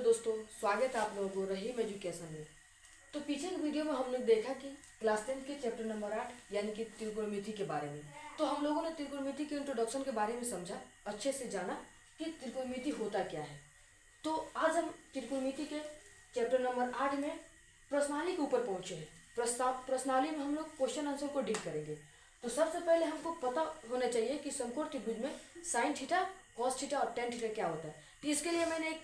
दोस्तों, स्वागत है आप लोगों को रहीम एजुकेशन में। तो पीछे की वीडियो में हमने देखा कि क्लास 10 के चैप्टर नंबर 8 यानी कि त्रिकोणमिति के बारे में। तो हम लोगों ने त्रिकोणमिति के इंट्रोडक्शन के बारे में समझा, अच्छे से जाना कि त्रिकोणमिति होता क्या है। तो आज हम त्रिकोणमिति के चैप्टर नंबर 8 में प्रश्नावली के ऊपर पहुँचे हैं। प्रश्नावली में हम लोग क्वेश्चन आंसर को डील करेंगे। तो सबसे पहले हमको पता होना चाहिए कि समकोण त्रिभुज में साइन थीटा, कॉस थीटा और टेन थीटा क्या होता है। तो इसके लिए मैंने एक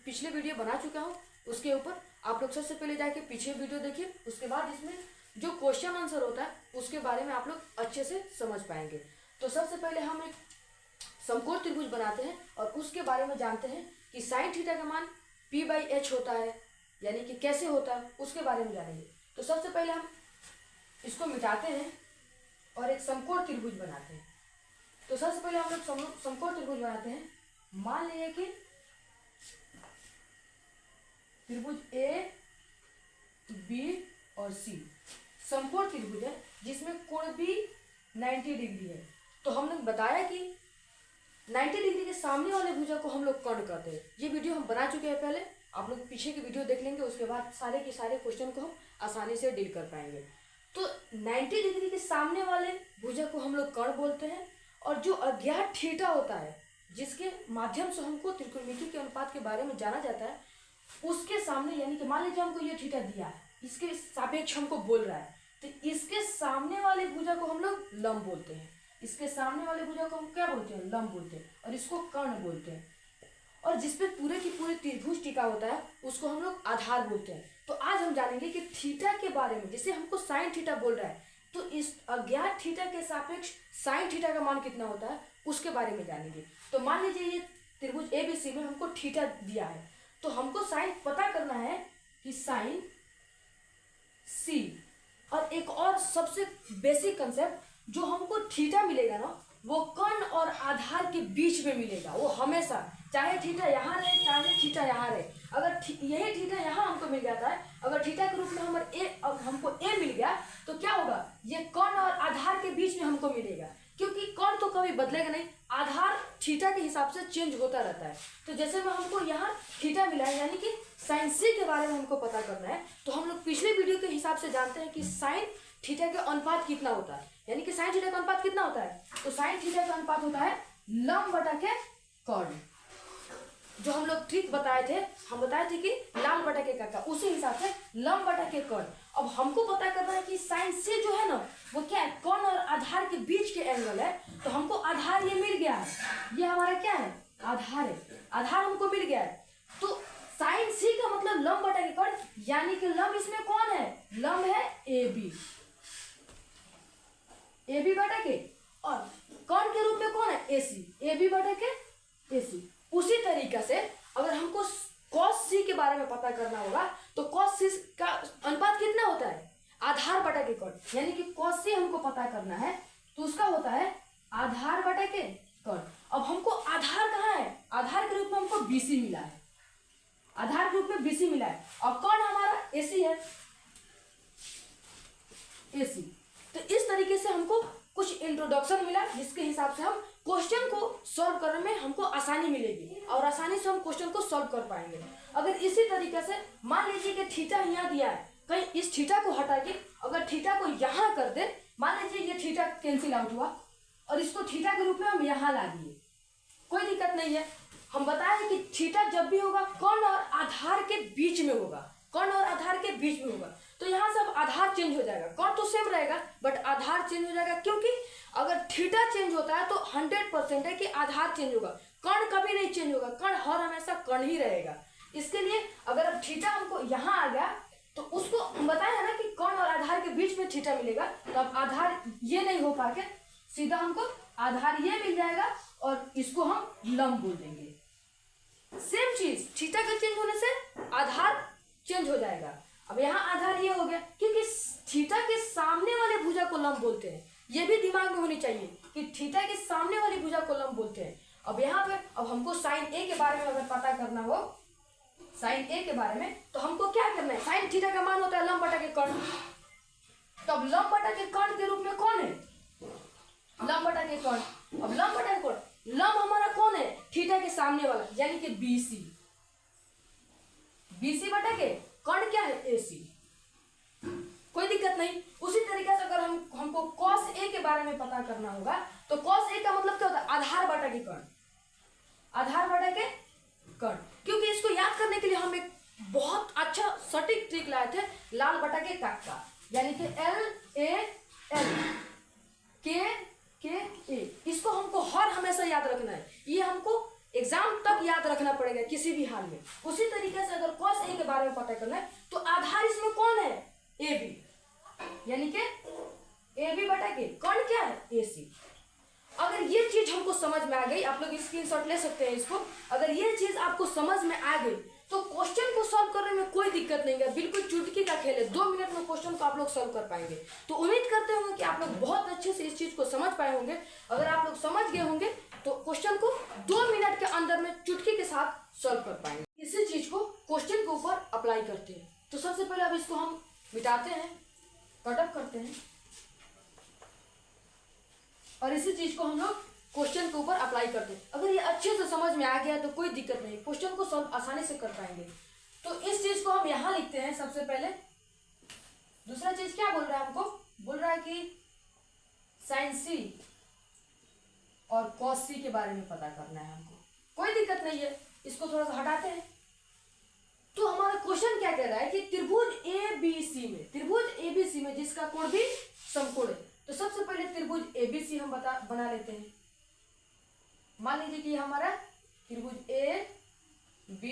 पिछले वीडियो बना चुका हूँ, उसके ऊपर आप लोग सबसे पहले जाके पीछे वीडियो देखिए। उसके बाद इसमें जो क्वेश्चन आंसर होता है उसके बारे में आप लोग अच्छे से समझ पाएंगे। तो सबसे पहले हम एक समकोण त्रिभुज बनाते हैं और उसके बारे में जानते हैं कि साइन थीटा का मान p/h होता है, यानी कि कैसे होता है उसके बारे में जानेंगे। तो सबसे पहले हम इसको मिटाते हैं और एक समकोण त्रिभुज बनाते हैं। तो सबसे पहले हम लोग समकोण त्रिभुज बनाते हैं। मान लीजिए कि त्रिभुज ए, बी और सी समकोण त्रिभुज है जिसमें कोण भी 90 डिग्री है। तो हमने बताया कि 90 डिग्री के सामने वाले भुजा को हम लोग कर्ण कहते हैं। ये वीडियो हम बना चुके हैं पहले, आप लोग पीछे की वीडियो देख लेंगे। उसके बाद सारे के सारे क्वेश्चन को हम आसानी से डील कर पाएंगे। तो 90 डिग्री के सामने वाले भुजा को हम लोग कर्ण बोलते हैं। और जो अज्ञात थीटा होता है जिसके माध्यम से हमको त्रिकोणमिति के अनुपात के बारे में जाना जाता है, उसके सामने, यानी कि मान लीजिए हमको ये थीटा दिया है, इसके सापेक्ष हमको बोल रहा है, तो इसके सामने वाले भुजा को हम लोग लंब बोलते हैं। इसके सामने वाले भुजा को हम क्या बोलते हैं? लंब बोलते हैं। और इसको कर्ण बोलते हैं। और जिसपे पूरे की पूरे त्रिभुज टिका होता है उसको हम लोग आधार बोलते हैं। तो आज हम जानेंगे कि थीटा के बारे में। जैसे हमको साइन थीटा बोल रहा है तो इस अज्ञात थीटा के सापेक्ष साइन थीटा का मान कितना होता है उसके बारे में जानेंगे। तो मान लीजिए ये त्रिभुज एबीसी में हमको थीटा दिया है, तो हमको साइन पता करना है कि साइन सी। और एक और सबसे बेसिक कंसेप्ट, जो हमको थीटा मिलेगा ना, वो कर्ण और आधार के बीच में मिलेगा। वो हमेशा, चाहे थीटा यहाँ रहे चाहे थीटा यहाँ रहे, अगर यही थीटा यहाँ हमको मिल जाता है, अगर थीटा के रूप में हमको ए मिल गया तो क्या होगा? ये कर्ण और आधार के बीच में हमको मिलेगा, क्योंकि कर्ण तो कभी बदलेगा नहीं, आधार थीटा के हिसाब से चेंज होता रहता है। तो जैसे में हमको यहाँ थीटा मिला है, यानी कि साइन सी के बारे में हमको पता करना है, तो हम लोग पिछले वीडियो के हिसाब से जानते हैं कि साइन थीटा का अनुपात कितना होता है। यानी कि साइन थीटा का अनुपात कितना होता है? तो साइन थीटा का अनुपात होता है लंब बटा के कर्ण। जो हम लोग ठीक बताए थे, हम बताए थे कि लंब बटा के कर्ण, उसी हिसाब से लंब बटा के कर्ण। अब हमको पता करना है कि साइन से जो है ना, वो क्या है? कर्ण और आधार के बीच के एंगल है। तो हमको आधार ये मिल गया है, ये हमारा क्या है? आधार है। आधार हमको मिल गया है। तो साइन सी का मतलब लंब बटा के कर्ण, यानी कि लंब इसमें कौन है? लंब है ए बी। ए बी बटा के, और कर्ण के रूप में कौन है? ए सी। ए बी बटा के ए सी। उसी तरीके से अगर हमको cos c के बारे में पता करना होगा तो cos c का अनुपात कितना होता है? आधार बटा के कर्ण। यानी कि cos c हमको पता करना है तो उसका होता है आधार बटा के कर्ण। अब हमको आधार कहाँ है? आधार के रूप में हमको BC मिला है। आधार के रूप में BC मिला है और कर्ण हमारा AC है, AC। तो इस तरीके से हमको कुछ इंट्रोडक्शन मिला, जिसके हिसाब से हम क्वेश्चन को सॉल्व करने में हमको आसानी मिलेगी और आसानी से हम क्वेश्चन को सॉल्व कर पाएंगे। अगर इसी तरीके से मान लीजिए कि थीटा यहाँ दिया है, कहीं इस थीटा को हटा के अगर थीटा को यहाँ कर दे, मान लीजिए ये थीटा कैंसिल आउट हुआ और इसको थीटा के रूप में हम यहाँ ला दिए, कोई दिक्कत नहीं है। हम बताएं कि थीटा जब भी होगा कर्ण और आधार के बीच में होगा, कर्ण और आधार के बीच में होगा। तो यहाँ से अब आधार चेंज हो जाएगा, कर्ण तो सेम रहेगा बट आधार चेंज हो जाएगा, क्योंकि अगर थीटा चेंज होता है तो 100% है कि आधार चेंज होगा, कर्ण कभी नहीं चेंज होगा, कर्ण हर हमेशा कर्ण ही रहेगा। इसके लिए अगर अब थीटा हमको यहाँ आ गया तो उसको हम बताया है ना कि कर्ण और आधार के बीच में थीटा मिलेगा, तो अब आधार ये नहीं हो पाके सीधा हमको आधार ये मिल जाएगा और इसको हम लंब बोल देंगे। सेम चीज, थीटा के चेंज होने से आधार चेंज हो जाएगा। अब यहाँ आधार ये हो गया, क्योंकि थीटा के सामने वाले भुजा को लंब बोलते हैं। ये भी दिमाग में होनी चाहिए कि थीटा के सामने वाली भुजा को लंब बोलते हैं। अब यहाँ पे अब हमको साइन ए के बारे में अगर पता करना हो, साइन ए के बारे में, तो हमको क्या करना है? साइन थीटा का मान होता है लंब बटा के कर्ण। तो अब लंब बटा के कर्ण के रूप में कौन है? लंब बटा के कर्ण। अब लंब बटा के कर्ण, लंब हमारा कौन है? थीटा के सामने वाला, यानी कि BC। BC बटा के कर्ण क्या है AC, कोई दिक्कत नहीं। उसी तरीके से अगर हमको cos A के बारे में पता करना होगा तो cos A का मतलब क्या होता है, आधार बटा के कर्ण, आधार बटा के कर्ण। क्योंकि इसको याद करने के लिए हम एक बहुत अच्छा सटीक ट्रिक लाए थे, लाल बटा के काट का, यानी कि LAL KA। इसको हमको हर हमेशा याद रखना है, ये हमको एग्जाम तक याद रखना पड़ेगा किसी भी हाल में। उसी तरीके से अगर cos A के बारे में पता करना है तो आधार इसमें कौन है, AB, यानी कि AB बटा के कौन क्या है AC। अगर ये चीज हमको समझ में आ गई, आप लोग स्क्रीनशॉट ले सकते हैं इसको, अगर ये चीज आपको समझ में आ गई तो क्वेश्चन को सॉल्व करने में कोई दिक्कत नहीं है, बिल्कुल चुटकी का खेल है, 2 मिनट में क्वेश्चन को आप लोग सॉल्व कर पाएंगे। तो उम्मीद करते होंगे कि आप लोग बहुत अच्छे से इस चीज को समझ पाए होंगे। अगर आप लोग समझ गए होंगे तो क्वेश्चन को 2 मिनट के अंदर में चुटकी के साथ सॉल्व कर पाएंगे। इसी चीज को क्वेश्चन के ऊपर अप्लाई करते हैं। तो सबसे पहले अब इसको हम मिटाते हैं, कटअप करते हैं, और इसी चीज को हम लोग क्वेश्चन के ऊपर अप्लाई करते हैं। अगर ये अच्छे से समझ में आ गया तो कोई दिक्कत नहीं, क्वेश्चन को सॉल्व आसानी से कर पाएंगे। तो इस चीज को हम यहां लिखते हैं सबसे पहले। दूसरा चीज क्या बोल रहा है, हमको बोल रहा है कि साइन C और cos C के बारे में पता करना है हमको, कोई दिक्कत नहीं है, इसको थोड़ा सा हटाते हैं। तो हमारा क्वेश्चन क्या कह रहा है कि त्रिभुज ABC में जिसका कोण भी समकोण है। तो सबसे पहले त्रिभुज ABC हम बना लेते हैं। मान लीजिए कि हमारा त्रिभुज A B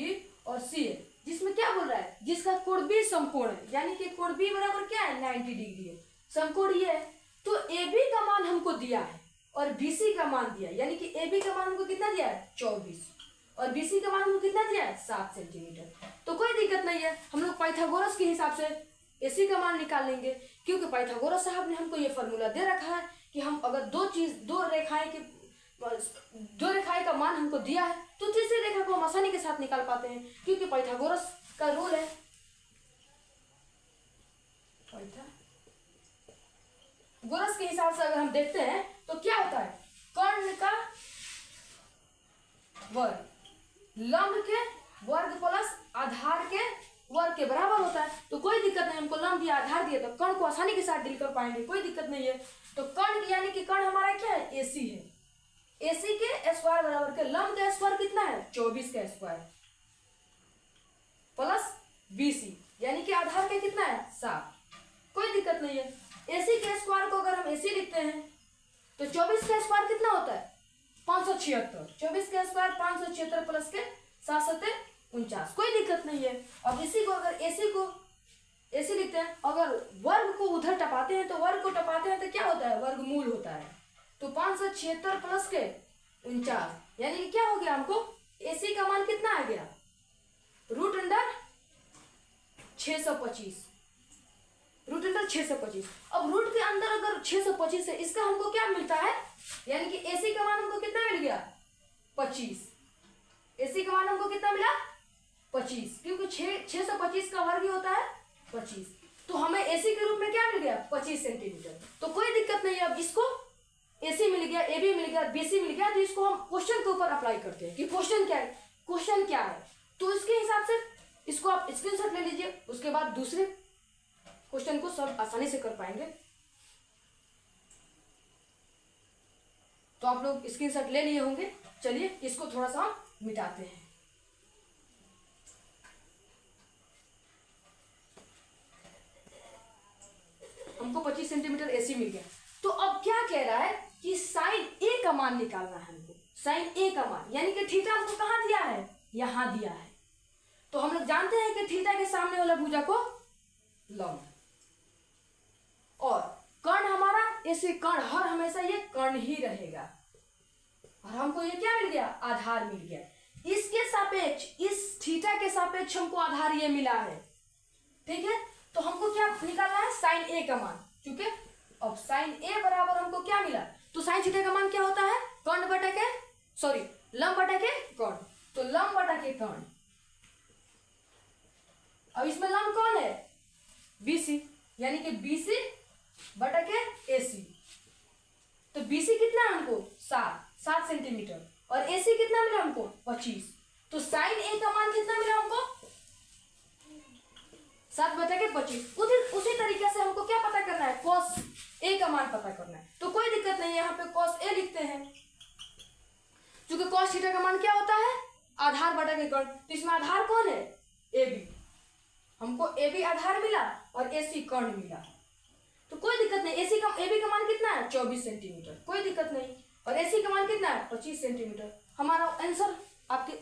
और C है, जिसमें क्या बोल रहा है, जिसका कोण भी समकोण है, यानी कि कोण B बराबर क्या है 90 डिग्री है, समकोण ये है। तो AB का मान हमको दिया है और BC का मान दिया है, यानी कि AB का मान हमको कितना दिया है 24 और BC का मान हमको कितना दिया है 7 सेंटीमीटर। तो कोई दिक्कत नहीं है, हम लोग पाइथागोरस के हिसाब से AC का मान निकाल लेंगे, क्योंकि पाइथागोरस साहब ने हमको ये फॉर्मूला दे रखा है कि हम अगर दो रेखाएं का मान हमको दिया है तो तीसरी रेखा को हम आसानी के साथ निकाल पाते हैं, क्योंकि पाइथागोरस का रूल है। पाइथागोरस के हिसाब से अगर हम देखते हैं तो क्या होता है, कर्ण का वर्ग लंब के वर्ग प्लस आधार के वर्ग के बराबर होता है। तो कोई दिक्कत नहीं, हमको लंब दिया आधार दिया तो कर्ण को आसानी के साथ डील कर पाएंगे, कोई दिक्कत नहीं है। तो कर्ण यानी कि कर्ण हमारा क्या है AC है, AC के स्क्वायर बराबर के लंब का स्क्वायर कितना है 24 का स्क्वायर प्लस BC यानी कि आधार के कितना है 7, कोई दिक्कत नहीं है। AC के स्क्वायर को अगर हम AC लिखते हैं तो 24 का स्क्वायर कितना होता है 576, 24 का स्क्वायर 576 प्लस के 7 7 49, कोई दिक्कत नहीं है। अब इसी को अगर AC लिखते हैं, अगर वर्ग को उधर टपाते हैं तो वर्ग को टपाते हैं तो क्या होता है वर्गमूल होता है। तो 576 प्लस के 49 यानी कि क्या हो गया, हमको AC का मान कितना आ गया रूट अंडर 625, रूट अंडर 625। अब रूट के अंदर अगर 625 है, इसका हमको क्या मिलता है, यानी कि AC का मान हमको कितना मिल गया 25, AC का मान हमको कितना मिला 25, क्योंकि 625 का वर्ग ही होता है 25। तो हमें AC के रूप में क्या मिल गया 25 सेंटीमीटर। तो कोई दिक्कत नहीं है, अब इसको AC मिल गया, AB मिल गया, BC मिल गया, तो इसको हम क्वेश्चन के ऊपर अप्लाई करते हैं कि क्वेश्चन क्या है। तो इसके हिसाब से इसको आप स्क्रीनशॉट ले लीजिए, उसके बाद दूसरे क्वेश्चन को सब आसानी से कर पाएंगे। तो आप लोग स्क्रीनशॉट ले लिए होंगे, चलिए इसको थोड़ा सा मिटाते हैं। हमको 25 सेंटीमीटर AC मिल गया। तो अब क्या कह रहा है कि साइन A का मान निकालना है हमको, साइन A का मान, यानी कि थीटा हमको कहाँ दिया है, यहां दिया है। तो हम लोग जानते हैं कि थीटा के सामने वाला भुजा को लंब, और कर्ण हमारा ऐसे कर्ण हर हमेशा ये कर्ण ही रहेगा, और हमको ये क्या मिल गया आधार मिल गया। इसके सापेक्ष, इस थीटा के सापेक्ष हमको आधार ये मिला है, ठीक है। तो हमको क्या निकालना है साइन A का मान, क्योंकि अब साइन A बराबर हमको क्या मिला, तो साइन थीटा का मान क्या होता है कर्ण बटा के लंब बटा के कर्ण, तो लंब बटा के कर्ण। अब इसमें लंब कौन है BC, यानी कि BC बटा के AC। तो BC कितना है हमको 7 सेंटीमीटर, और AC कितना मिला हमको 25। तो साइन A का मान कितना मिला हमको 7/25। उसी तरीके से हमको क्या पता करना है, cos A का मान पता करना है। तो कोई दिक्कत नहीं है, यहाँ पे cos A लिखते हैं, क्योंकि cos थीटा का मान क्या होता है, आधार बटा के कर्ण। तो इसमें आधार कौन है, AB। हमको AB आधार मिला और AC कर्ण मिला, तो कोई दिक्कत नहीं। AB का मान कितना है, 24 सेंटीमीटर, कोई दिक्कत नहीं। और AC का मान कितना है, 25 सेंटीमीटर। हमारा आंसर आपके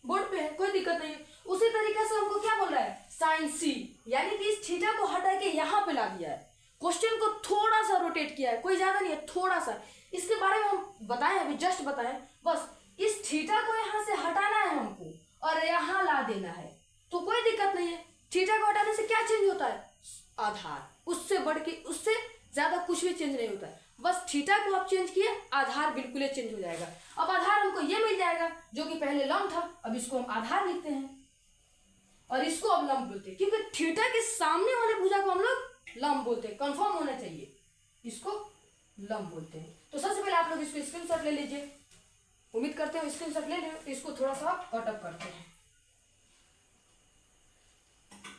बोर्ड पे है, कोई दिक्कत नहीं है। उसी तरीके से हमको क्या बोल रहा है, साइन C, यानी कि इस थीटा को हटा के यहाँ पे ला दिया है, क्वेश्चन को थोड़ा सा रोटेट किया है, कोई ज्यादा नहीं है, थोड़ा सा। इसके बारे में हम बताएं, अभी जस्ट बताएं, बस इस थीटा को यहाँ से हटाना है हमको और यहाँ ला देना है, तो कोई दिक्कत नहीं है। थीटा को हटाने से क्या चेंज होता है, आधार, उससे बढ़ के उससे ज्यादा कुछ भी चेंज नहीं होता है। बस थीटा को आप चेंज किए, आधार बिल्कुल ही चेंज हो जाएगा। अब आधार हमको ये मिल जाएगा जो कि पहले लंब था, अब इसको हम आधार लिखते हैं और इसको अब लंब बोलते हैं, क्योंकि थीटा के सामने वाले भुजा को हम लोग लंब बोलते हैं, कंफर्म होना चाहिए, इसको लंब बोलते हैं। तो सबसे पहले आप लोग इसको स्क्रीनशॉट ले लीजिए, उम्मीद करते हैं स्क्रीनशॉट ले लें। इसको थोड़ा सा कटअप करते हैं।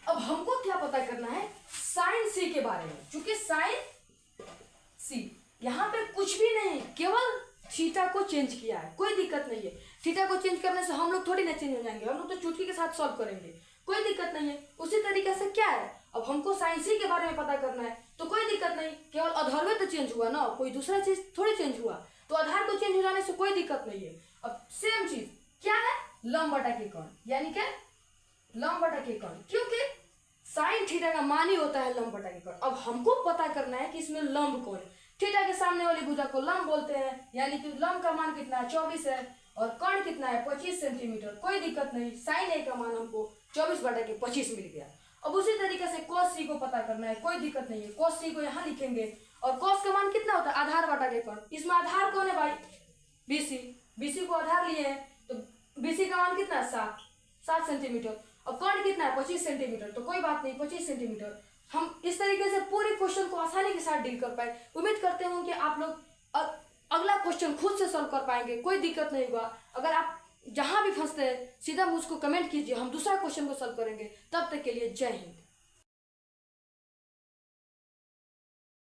अब हमको क्या पता करना है, साइन C के बारे में, क्योंकि साइन C यहाँ पे कुछ भी नहीं, केवल थीटा को चेंज किया है, कोई दिक्कत नहीं है। थीटा को चेंज करने से हम लोग थोड़ी ना चेंज हो जाएंगे, हम लोग तो चुटकी के साथ सॉल्व करेंगे, कोई दिक्कत नहीं है। उसी तरीके से क्या है, अब हमको साइन C के बारे में पता करना है, तो कोई दिक्कत नहीं, केवल आधार में तो चेंज हुआ ना, कोई दूसरा चीज थोड़ी चेंज हुआ, तो आधार को चेंज हो जाने से कोई दिक्कत नहीं है। अब सेम चीज क्या है, लंब बटा के कर्ण, यानी क्या, लंब बटा के कर्ण, क्योंकि साइन थीटा का मान ही होता है लंब बटा के कर्ण। अब हमको पता करना है कि इसमें लंब कौन है। थीटा के सामने वाली भुजा को लंब बोलते हैं, यानी कि लंब का मान कितना है, 24 है, और कर्ण कितना है, 25 सेंटीमीटर, कोई दिक्कत नहीं। साइन A का मान हमको 24/25 मिल गया। अब उसी तरीके से cos C को पता करना है, कोई दिक्कत नहीं है, cos C को यहाँ लिखेंगे, और cos का मान कितना होता है, आधार बटा के कर्ण। इसमें आधार कौन है भाई, BC को आधार लिए हैं, तो BC का मान कितना है, 7 सेंटीमीटर, और कर्ण कितना है, 25 सेंटीमीटर, तो कोई बात नहीं, 25 सेंटीमीटर। हम इस तरीके से पूरे क्वेश्चन को आसानी के साथ डील कर पाए। उम्मीद करते हूँ कि आप लोग अगला क्वेश्चन खुद से सॉल्व कर पाएंगे, कोई दिक्कत नहीं होगा। अगर आप जहां भी फंसते हैं सीधा मुझको कमेंट कीजिए, हम दूसरा क्वेश्चन को सॉल्व करेंगे। तब तक के लिए जय हिंद।